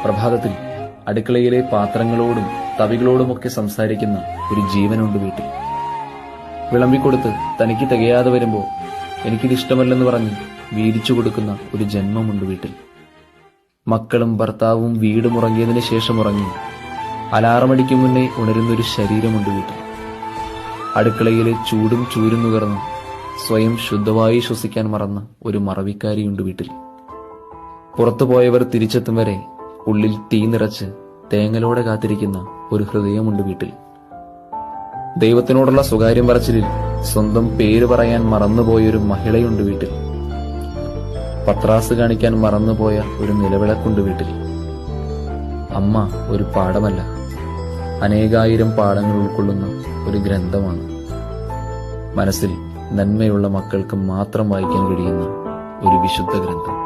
പ്രഭാതത്തിൽ അടുക്കളയിലെ പാത്രങ്ങളോടും തവികളോടുമൊക്കെ സംസാരിക്കുന്ന ഒരു ജീവനുണ്ട് വീട്ടിൽ. വിളമ്പിക്കൊടുത്ത് തനിക്ക് തികയാതെ വരുമ്പോൾ എനിക്കിതിഷ്ടമല്ലെന്ന് പറഞ്ഞ് വീതിച്ചു കൊടുക്കുന്ന ഒരു ജന്മമുണ്ട് വീട്ടിൽ. മക്കളും ഭർത്താവും വീടും ഉറങ്ങിയതിന് ശേഷം ഉറങ്ങി അലാറമടിക്കും മുന്നേ ഉണരുന്നൊരു ശരീരമുണ്ട് വീട്ടിൽ. അടുക്കളയിലെ ചൂടും ചൂരും നുകർന്ന് സ്വയം ശുദ്ധമായി ശ്വസിക്കാൻ മറന്ന ഒരു മറവിക്കാരിയുണ്ട് വീട്ടിൽ. പുറത്തുപോയവർ തിരിച്ചെത്തും വരെ ഉള്ളിൽ തീ നിറച്ച് തേങ്ങലോടെ കാത്തിരിക്കുന്ന ഒരു ഹൃദയമുണ്ട് വീട്ടിൽ. ദൈവത്തിനോടുള്ള സ്വകാര്യം പറച്ചിലിൽ സ്വന്തം പേര് പറയാൻ മറന്നുപോയൊരു മഹിളയുണ്ട് വീട്ടിൽ. പത്രാസ് കാണിക്കാൻ മറന്നുപോയ ഒരു നിലവിളക്കുണ്ട് വീട്ടിൽ. അമ്മ ഒരു പാഠമല്ല, അനേകായിരം പാഠങ്ങൾ ഉൾക്കൊള്ളുന്ന ഒരു ഗ്രന്ഥമാണ്. മനസ്സിൽ നന്മയുള്ള മക്കൾക്ക് മാത്രം വായിക്കാൻ കഴിയുന്ന ഒരു വിശുദ്ധ ഗ്രന്ഥം.